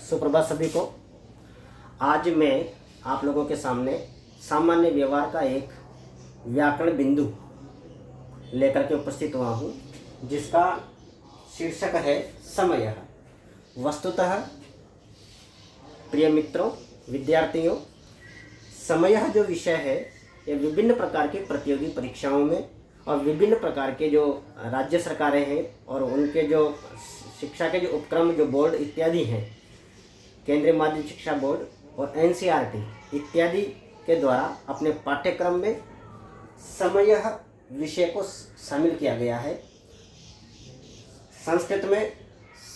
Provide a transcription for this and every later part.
सुप्रभात सभी को। आज मैं आप लोगों के सामने सामान्य व्यवहार का एक व्याकरण बिंदु लेकर के उपस्थित हुआ हूँ, जिसका शीर्षक है समयः। वस्तुतः प्रिय मित्रों, विद्यार्थियों, समयः जो विषय है ये विभिन्न प्रकार की प्रतियोगी परीक्षाओं में और विभिन्न प्रकार के जो राज्य सरकारें हैं और उनके जो शिक्षा के जो उपक्रम जो बोर्ड इत्यादि हैं, केंद्रीय माध्यमिक शिक्षा बोर्ड और एनसीईआरटी इत्यादि के द्वारा अपने पाठ्यक्रम में समयः विषय को शामिल किया गया है। संस्कृत में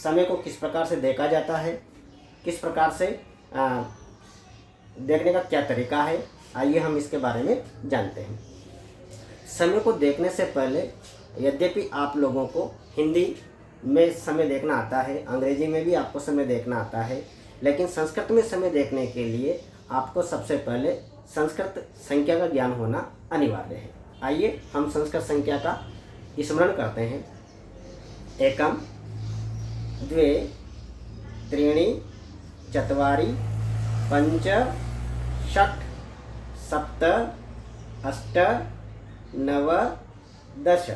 समय को किस प्रकार से देखा जाता है, किस प्रकार से देखने का क्या तरीका है, आइए हम इसके बारे में जानते हैं। समय को देखने से पहले यद्यपि आप लोगों को हिंदी में समय देखना आता है, अंग्रेजी में भी आपको समय देखना आता है, लेकिन संस्कृत में समय देखने के लिए आपको सबसे पहले संस्कृत संख्या का ज्ञान होना अनिवार्य है। आइए हम संस्कृत संख्या का स्मरण करते हैं। एकम, द्वे, त्रीणि, चत्वारि, पंच, षट्, सप्त, अष्ट, नव, दश।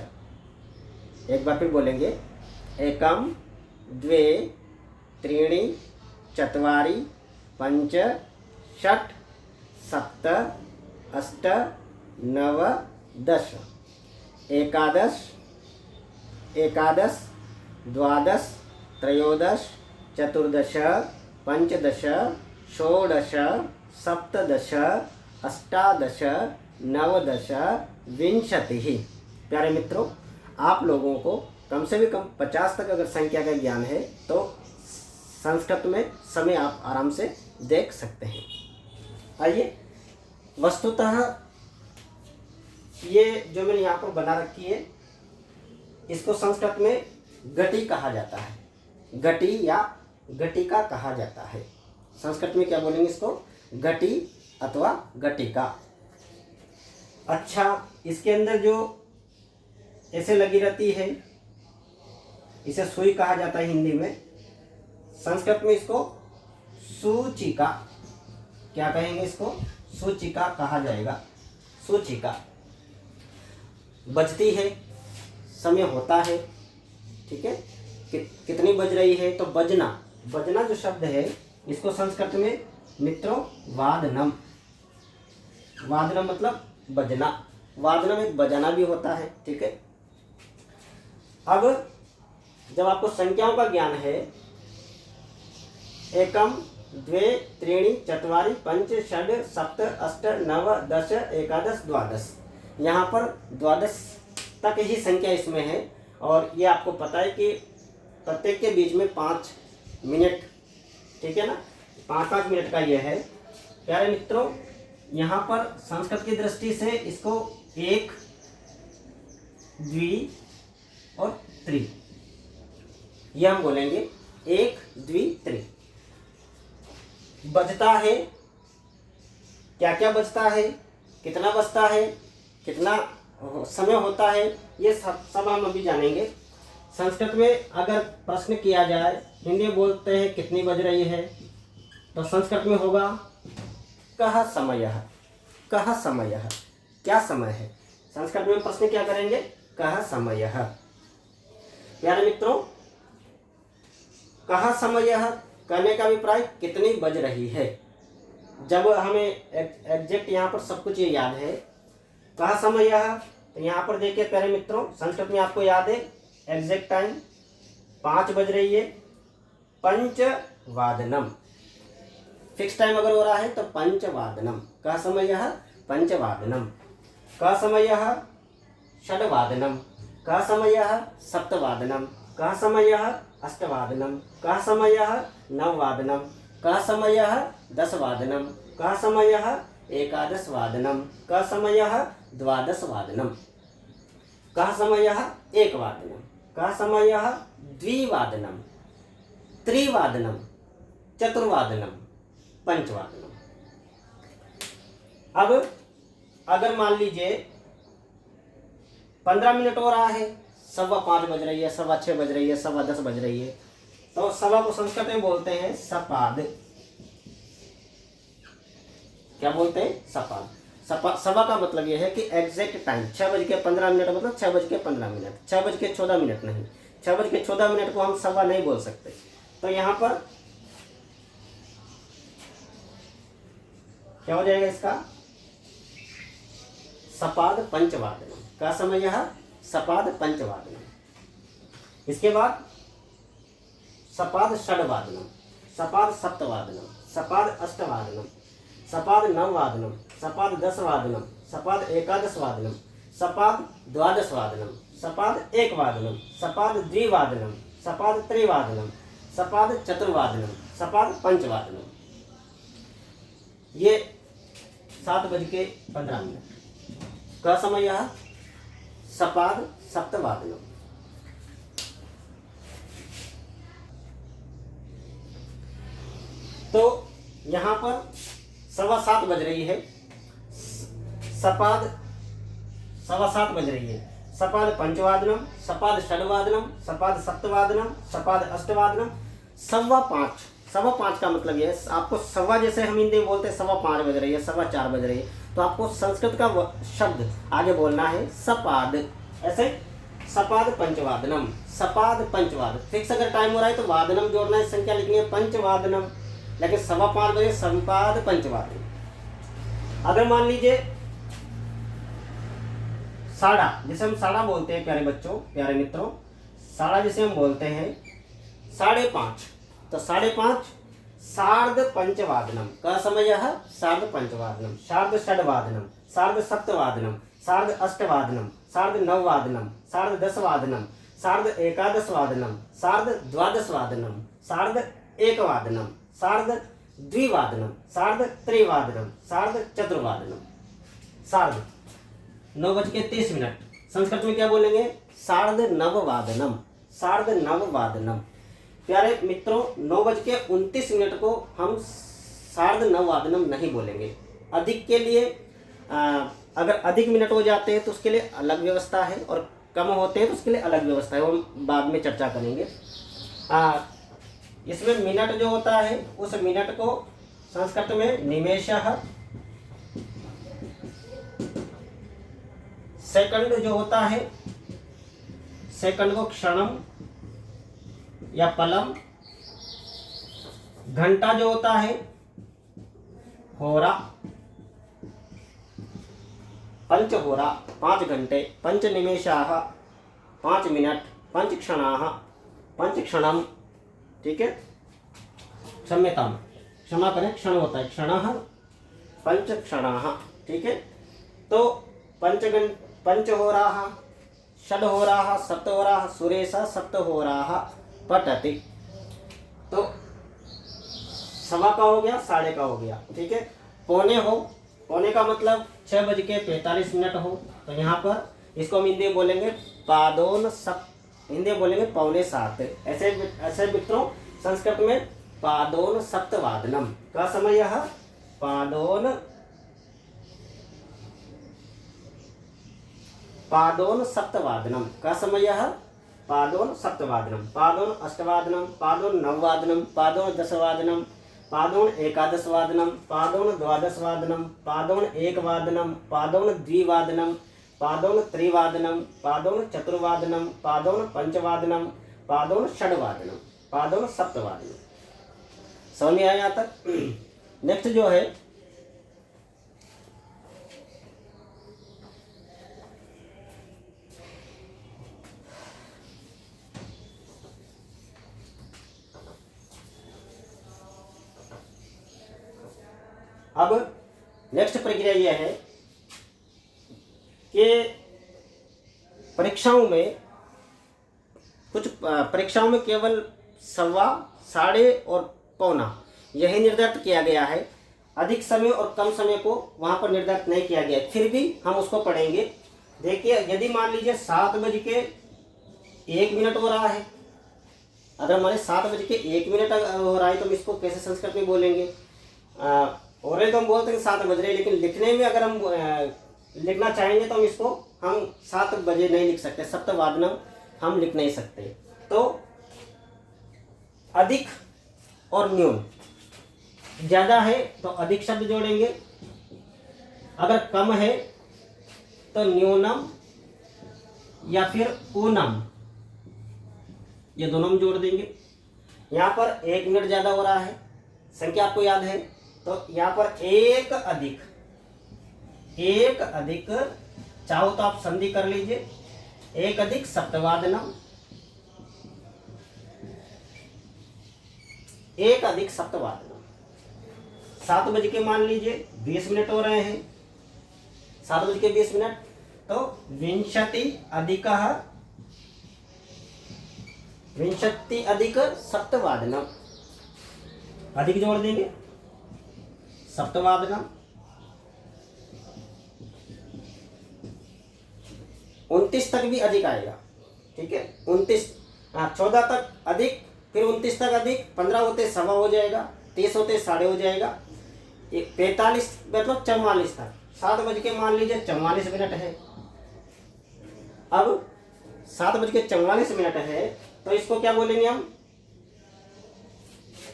एक बार फिर बोलेंगे। एकम, द्वे, त्रीणि, चत्वारि, पंच, षट्, सप्त, अष्ट, नव, दश। एकादश, एकादश, द्वादश, त्रयोदश, चतुर्दश, पंचदश, षोडश, सप्तदश, अष्टादश, नवदश, विंशतिः। प्यारे मित्रों, आप लोगों को कम से भी कम 50 तक अगर संख्या का ज्ञान है तो संस्कृत में समय आप आराम से देख सकते हैं। आइए, वस्तुतः ये जो मैंने यहाँ पर बना रखी है, इसको संस्कृत में घटी कहा जाता है। घटी या घटिका कहा जाता है। संस्कृत में क्या बोलेंगे इसको? घटी अथवा घटिका। अच्छा, इसके अंदर जो ऐसे लगी रहती है, इसे सुई कहा जाता है हिंदी में। संस्कृत में इसको सूचिका, क्या कहेंगे इसको? सूचिका कहा जाएगा। सूचिका बजती है, समय होता है, ठीक है। कितनी बज रही है तो बजना, बजना जो शब्द है इसको संस्कृत में मित्रों वादनम, वादनम मतलब बजना। वादनम एक बजाना भी होता है, ठीक है। अब जब आपको संख्याओं का ज्ञान है, एकम, द्वे, त्रीणि, चत्वारि, पंच, षड्, सप्त, अष्ट, नव, दश, एकादश, द्वादश। यहाँ पर द्वादश तक ही संख्या इसमें है और ये आपको पता है कि प्रत्येक के बीच में 5 मिनट, ठीक है ना, 5-5 मिनट का ये है। प्यारे मित्रों, यहाँ पर संस्कृत की दृष्टि से इसको एक, द्वि और त्रि, ये हम बोलेंगे। एक, द्वि, त्रि। बजता है, क्या क्या बजता है, कितना बजता है, कितना समय होता है, ये सब हम अभी जानेंगे। संस्कृत में अगर प्रश्न किया जाए, हिंदी में बोलते हैं कितनी बज रही है, तो संस्कृत में होगा कः समयः। कः समयः, क्या समय है। संस्कृत में प्रश्न क्या करेंगे? कः समयः। प्यारे मित्रों, कः समयः कहने का अभिप्राय कितनी बज रही है। जब हमें एग्जैक्ट यहाँ पर सब कुछ ये याद है, कः समयः, तो यहाँ पर देखिए प्यारे मित्रों, संस्कृत में आपको याद है एग्जैक्ट टाइम 5 बज रही है। पंचवादनम, फिक्स टाइम अगर हो रहा है तो पंचवादनम। कः समयः? पंचवादनम। कः समयः? षड्वादनम। कः समयः? सप्तवादनम। कः समयः? अष्टवादनम। कः समयः? नववादनम। कः समयः? 10 वादनम। कः समयः? 11 वादनम। कः समयः? 12 वादनम। कः समयः? 1 वादनम। कः समयः? 2 वादनम, 3 वादनम, 4 वादनम, 5 वादनम। अब अगर मान लीजिए 15 मिनट हो रहा है, 5:15 बज रही है, 6:15 बज रही है, 10:15 बज रही है, तो सवा को संस्कृत में बोलते हैं सपाद। क्या बोलते हैं? सपाद। सवा का मतलब यह है कि एग्जैक्ट टाइम 6:15 मतलब 6:15, 6:14 नहीं, 6:14 को हम सवा नहीं बोल सकते। तो यहाँ पर क्या हो जाएगा इसका? सपाद पंचवादनम का समय यह सपाद पंचवादनम। इसके बाद सपाद षड्वादनम, सपाद सप्तवादनम, सपाद अष्टवादनम, सपाद नववादनम, सपाद दशवादनम, सपाद एकादशवादनम, सपाद द्वादशवादनम, सपाद एकवादनम, सपाद द्विवादनम, सपाद त्रिवादनम, सपाद चतुर्वादनम, सपाद पंचवादनम। ये 7:15 का समय यह सपाद सप्तवादनम। तो यहाँ पर 7:15 बज रही है, सपाद 7:15 बज रही है। सपाद पंचवादनम, सपाद षड्वादनम, सपाद सप्तवादनम, सपाद अष्टवादनम, 5:15। 5:15 का मतलब यह है आपको सवा, जैसे हम हिंदी में बोलते हैं 5:15 बज रही है, 4:15 बज रही है, तो आपको संस्कृत का शब्द आगे बोलना है सपाद। ऐसे सपाद पंचवादनम, सपाद पंचवादन। फिक्स अगर टाइम हो रहा है तो वादनम जोड़ना है, संख्या लिखनी है पंचवादनम, लेकिन 5:15 बजे संपाद पंचवादन। अगर मान लीजिए साड़ा, जैसे हम साड़ा बोलते हैं प्यारे बच्चों, प्यारे मित्रों, साड़ा जिसे हम बोलते हैं 5:30, तो 5:30 सार्ध पंचवादनम का समय यह सार्ध पंचवादनम, सार्ध षड्वादनम, सार्ध सप्तवादनम, सार्ध अष्टवादनम, सार्ध नववादनम, सार्ध दशवादनम, सार्ध एकादशवादनम, सार्ध द्वादशवादनम, सार्ध एकवादनम, सार्ध द्विवादनम, सार्ध त्रिवादनम, सार्ध चतुर्वादनम। सार्ध 9:30। संस्कृत में क्या बोलेंगे? सार्ध नववादनम, सार्ध नववादनम। प्यारे मित्रों, 9:29 को हम सार्ध नववादनम नहीं बोलेंगे। अधिक के लिए अगर अधिक मिनट हो जाते हैं तो उसके लिए अलग व्यवस्था है, और कम होते हैं तो उसके लिए अलग व्यवस्था है, वो हम बाद में चर्चा करेंगे। इसमें मिनट जो होता है, उस मिनट को संस्कृत में निमेषः, सेकंड जो होता है, सेकंड को क्षणम या पलम, घंटा जो होता है होरा, पंच होरा 5 घंटे, पंच निमेषाः 5 मिनट, पंच क्षणाः 5 क्षणम। ठीक है, क्षम्यताम, क्षमा करें, क्षण होता है, क्षणः पंच क्षणाः। ठीक है, तो पंचहोराः, षड्होराः, सप्तहोराः, सुरेशः सप्तहोराः पठति। तो सवा का हो गया, साढ़े का हो गया। ठीक है, पौने हो, पौने का मतलब 6:45 हो, तो यहाँ पर इसको हम हिंदी में बोलेंगे पादोन सप्त, हिंदी में बोलेंगे 6:45। ऐसे मित्रों, संस्कृत में पादोन सप्तवादनम का समय यह पादोन सप्तवादनम का समय यह पादोन सप्तवादनम, पादोन अष्टवादनम, पादोन नववादनम, पादोन दशवादनम, पादोन एकादशवादनम, पादोन द्वादशवादनम, पादोन एकवादनम, पादोन द्विवादनम, पादोन त्रिवादनम, पादोन चतुर्वादनम, पादोन पंचवादनम, पादोन षड्वादनम, पादोन सप्तवादनम। समझ में आया यहाँ तक? नेक्स्ट जो है अब नेक्स्ट प्रक्रिया यह है कि परीक्षाओं में, कुछ परीक्षाओं में केवल सवा, साढ़े और पौना यही निर्धारित किया गया है। अधिक समय और कम समय को वहाँ पर निर्धारित नहीं किया गया है, फिर भी हम उसको पढ़ेंगे। देखिए, यदि मान लीजिए 7:01 हो रहा है, अगर हमारे 7:01 हो रहा है तो हम इसको कैसे संस्कृत में बोलेंगे? और तो हम बोलते हैं 7 बज रहे, लेकिन लिखने में अगर हम लिखना चाहेंगे तो हम 7 बजे नहीं लिख सकते, सप्तवादनम हम लिख नहीं सकते। तो अधिक और न्यून, ज़्यादा है तो अधिक शब्द जोड़ेंगे, अगर कम है तो न्यूनम या फिर ऊनम, ये दोनों हम जोड़ देंगे। यहाँ पर 1 मिनट ज़्यादा हो रहा है, संख्या आपको याद है, तो यहाँ पर एक अधिक, चाहो तो आप संधि कर लीजिए, 1 अधिक सप्तवादनम, 1 अधिक सप्तवादनम। 7 बज के मान लीजिए 20 मिनट हो रहे हैं, 7 बज के 20 मिनट, तो विंशति अधिक सप्तवादनम, अधिक जोड़ देंगे, सप्तवादनम। 29 तक भी अधिक आएगा, ठीक है, 29, 14 तक अधिक, फिर 29 तक अधिक, 15 होते सवा हो जाएगा, 30 होते साढ़े हो जाएगा, 45 मतलब 44 तक, 7 बज के मान लीजिए 44 मिनट है। अब 7 बज के 44 मिनट है, तो इसको क्या बोलेंगे हम,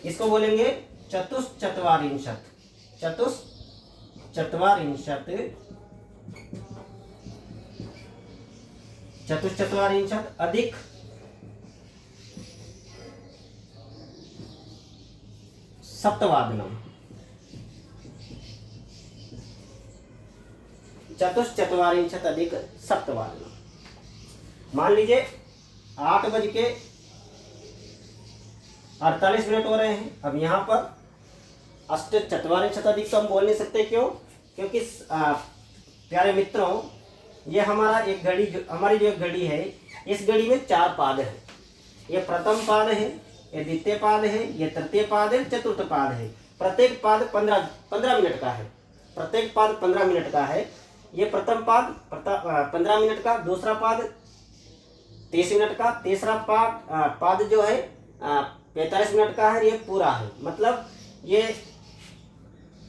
इसको बोलेंगे चतुश्चत्वारिंशत्, चतुश्चत्वारिंशत् अधिक सप्तवादनम, चतुश्चत्वारिंशत् अधिक सप्तवादनम। मान लीजिए 8 बज के 48 मिनट हो रहे हैं। अब यहाँ पर अष्टचत्वारिंशत् अधिक तो हम बोल नहीं सकते, क्यों? क्योंकि प्यारे मित्रों, ये हमारा एक घड़ी, हमारी जो घड़ी है, इस घड़ी में 4 पाद है। ये प्रथम पाद है, ये द्वितीय पाद है, ये तृतीय पाद है, चतुर्थ पाद है। प्रत्येक पाद 15 मिनट का है, प्रत्येक पाद 15 मिनट का है। ये प्रथम पाद 15 मिनट का, दूसरा पाद 30 मिनट का, तीसरा पाद जो है 45 मिनट का है। ये पूरा है, मतलब ये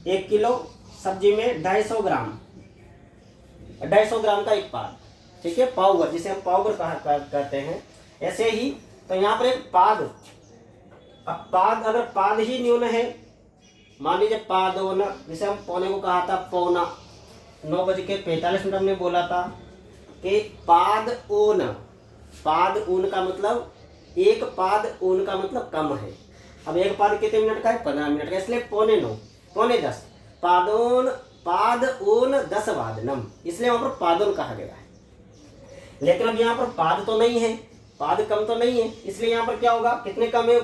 1 किलो सब्जी में 250 ग्राम, 250 ग्राम का एक पाद, ठीक है, पावगर, जिसे हम पावगर कहते हैं। ऐसे ही तो यहाँ पर एक पाद, अब पाद, अगर पाद ही न्यून है, मान लीजिए पाद ओन, जिसे हम पौने को कहा था पौना, 9 बज के 45 मिनट हमने बोला था कि पाद ऊन का मतलब, एक पाद ऊन का मतलब कम है। अब एक पाद कितने मिनट का है? 15 मिनट का, इसलिए पौने 9, पौने 10, पाद ऊन 10 वादनम, इसलिए वहां पर पादोन कहा गया है। लेकिन अब यहाँ पर पाद तो नहीं है, पाद कम तो नहीं है, इसलिए यहाँ पर क्या होगा, कितने कम है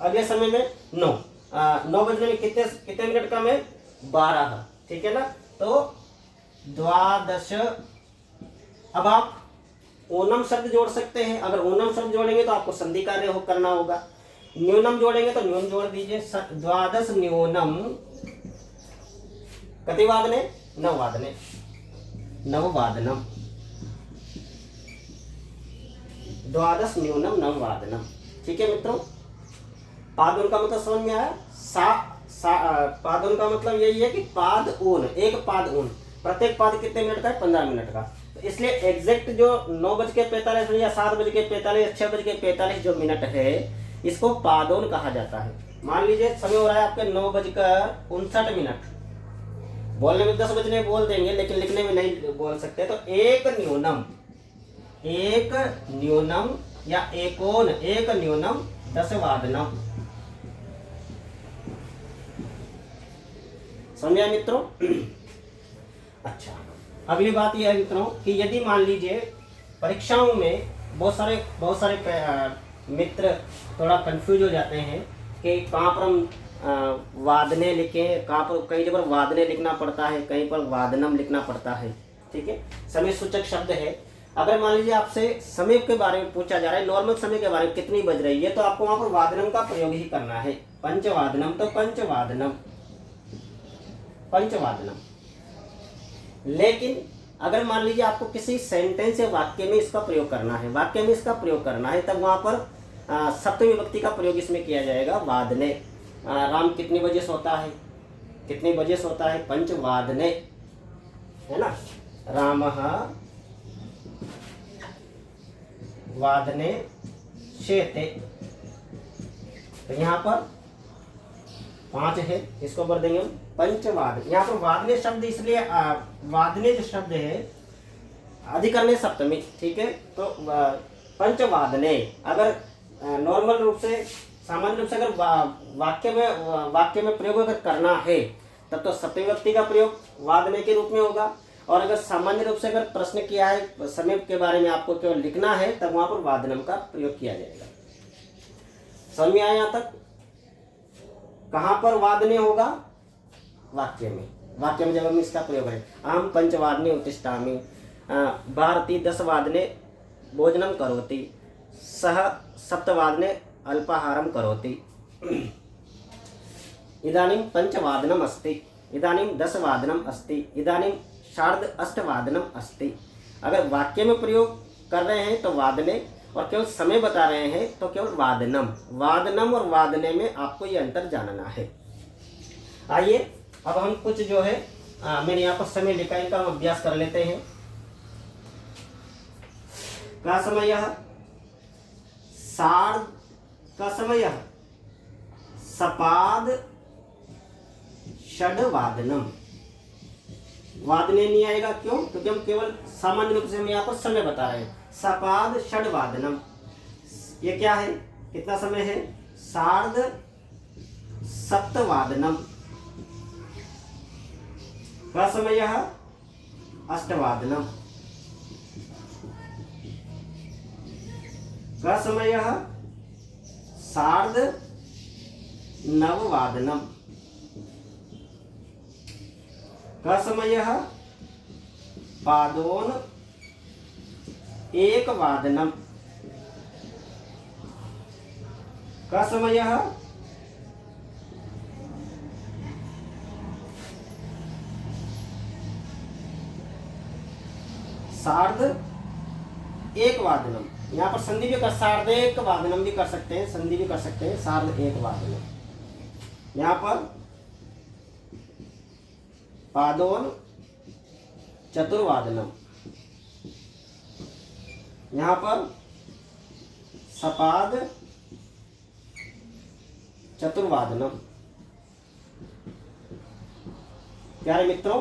अगले समय में? 9 बजने में कितने मिनट कम है? 12, ठीक है ना। तो 12। अब आप ओनम शब्द जोड़ सकते हैं। अगर ओनम शब्द जोड़ेंगे तो आपको संधि कार्य करना होगा। न्यूनम जोड़ेंगे तो न्यून जोड़ दीजिए। 12 न्यूनम कति वादने? 9 वादने, 9 वादनम। 12 न्यूनम 9 वादनम, ठीक है मित्रों। पादोन का मतलब समझ में आया? पादोन का मतलब यही है कि पाद ऊन, एक पाद ऊन, प्रत्येक पाद कितने मिनट का है? 15 मिनट का। तो इसलिए एग्जैक्ट जो 9 बज के 45 या 7 बज के 45 या 6 बज के 45 जो मिनट है, इसको पादोन कहा जाता है। मान लीजिए समय हो रहा है आपके 9:59 मिनट। बोलने में 10 बजने बोल देंगे, लेकिन लिखने में नहीं बोल सकते। तो एक न्यूनम या एक न्यूनम 10 वादनम। समझे मित्रों? अच्छा, अगली बात यह है मित्रों कि यदि मान लीजिए परीक्षाओं में बहुत सारे मित्र थोड़ा कंफ्यूज हो जाते हैं कि कहाँ पर हम वादने लिखें, कहाँ पर कई जगह वादने लिखना पड़ता है, कहीं पर वादनम लिखना पड़ता है, ठीक है। समय सूचक शब्द है। अगर मान लीजिए आपसे समय के बारे में पूछा जा रहा है, नॉर्मल समय के बारे में कितनी बज रही है, तो आपको वहाँ पर वादनम का प्रयोग ही करना है। पंचवादनम, तो पंचवादनम। लेकिन अगर मान लीजिए आपको किसी सेंटेंस या वाक्य में इसका प्रयोग करना है, तब वहाँ पर सप्तमी विभक्ति का प्रयोग इसमें किया जाएगा, वादने। राम कितने बजे सोता है? पंचवादने, है ना। रामः वादने शेते, तो यहाँ पर 5 है, इसको भर देंगे हम पंचवाद। यहाँ पर वादने शब्द इसलिए वादने जो शब्द है अधिकरणे सप्तमी, ठीक है। तो पंचवादने अगर नॉर्मल रूप से, सामान्य रूप से अगर वाक्य में प्रयोग अगर करना है तब तो सप्तमी विभक्ति का प्रयोग वादने के रूप में होगा, और अगर सामान्य रूप से अगर प्रश्न किया है समय के बारे में आपको केवल लिखना है तब वहां पर वादनम का प्रयोग किया जाएगा। समझ में आया यहाँ तक? कहाँ पर वादने होगा? वाक्य में। वाक्य में जब हम इसका प्रयोग करें, अहम पंचवादने उत्तिष्ठामि, भारती 10 वादने भोजनम करोति, सह सप्तवादने अल्पाहारम करोति, इदानीं पंचवादनम अस्ति, इदानीं 10 वादनम अस्ति, इदानीं 8:30 वादनम अस्ति। अगर वाक्य में प्रयोग कर रहे हैं तो वादने, और केवल समय बता रहे हैं तो केवल वादनम। वादनम और वादने में आपको ये अंतर जानना है। आइए अब हम कुछ जो है मैंने यहाँ पर समय लिखा है, इनका हम अभ्यास कर लेते हैं। का समय सार्ध का समय सपाद षड्वादनम। वादने नहीं आएगा, क्यों? क्योंकि हम केवल सामान्य रूप से हम यहाँ पर समय बता रहे हैं। सपाद षड्वादनम, ये क्या है? कितना समय है? सार्ध सप्तवादनम। का समय अष्टवादनम। का समय सार्ध नववादनम। का समय पादोन 1 वादनम। का समय सार्ध 1 वादनम। यहाँ पर संधि भी कर, सार्ध 1 वादनम भी कर सकते हैं, संधि भी कर सकते हैं, सार्ध 1 वादनम। यहाँ पर पादोन चतुर्वादनम, यहाँ पर सपाद चतुर्वादनम। प्यारे मित्रों,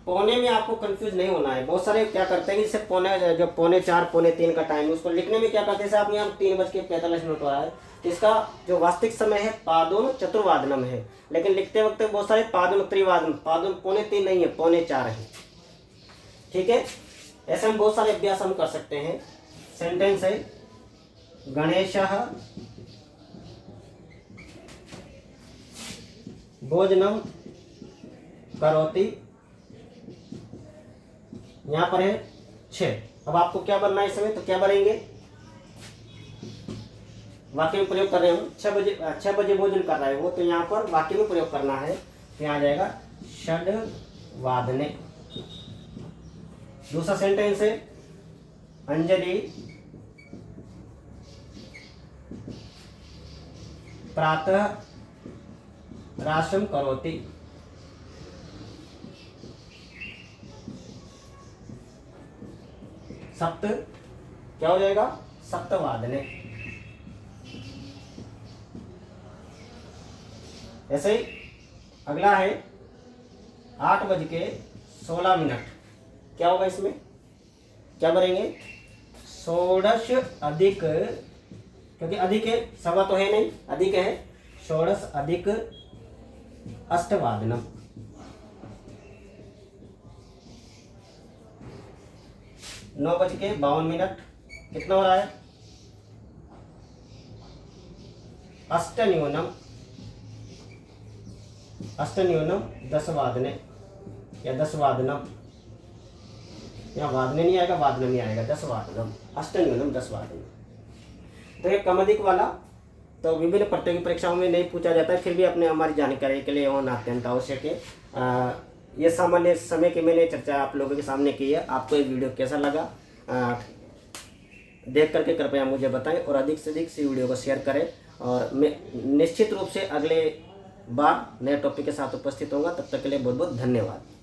पौने में आपको कंफ्यूज नहीं होना है। बहुत सारे क्या करते हैं कि जैसे पौने 4 पौने 3 का टाइम है, उसको लिखने में क्या करते हैं, जैसे आप यहाँ 3:45 हो रहा है तो इसका जो वास्तविक समय है पादोन चतुर्वादनम है, लेकिन लिखते वक्त बहुत सारे पादोन त्रिवादन, पादोन पौने 3 नहीं है, पौने 4 है। ठीक है, ऐसे हम बहुत सारे अभ्यास हम कर सकते हैं। सेंटेंस है गणेशः भोजनम करोति, यहाँ पर है 6। अब आपको क्या बनना है इस समय, तो क्या बनेंगे? वाक्य में प्रयोग कर रहे हैं, 6 बजे भोजन कर रहा है वो, तो यहाँ पर वाक्य में प्रयोग करना है, तो यहाँ आ जाएगा षड्वादने। दूसरा सेंटेंस है अंजलि प्रातः राशम करोति, सप्त क्या हो जाएगा? सप्तवादने। ऐसे ही अगला है 8:16। क्या होगा इसमें? क्या भरेंगे? 16 अधिक, क्योंकि अधिक है, सवा तो है नहीं, अधिक है, 16 अधिक अष्टवादनम। 9:52। कितना हो रहा है? अष्टन्यूनम 10 वादने या 10 वादनम। यहाँ वादने नहीं आएगा, वादनम नहीं आएगा, 10 वादनम, अष्टन्यूनम 10 वादनम। तो ये कम अधिक वाला तो विभिन्न प्रतियोगी परीक्षाओं में नहीं पूछा जाता है, फिर भी अपने हमारी जानकारी के लिए होना अत्यंत आवश्यक है। ये सामान्य समय की मैंने चर्चा आप लोगों के सामने की है। आपको ये वीडियो कैसा लगा देख करके कृपया मुझे बताएं, और अधिक से अधिक इस वीडियो को शेयर करें। और मैं निश्चित रूप से अगले बार नए टॉपिक के साथ उपस्थित होऊंगा। तब तक के लिए बहुत बहुत धन्यवाद।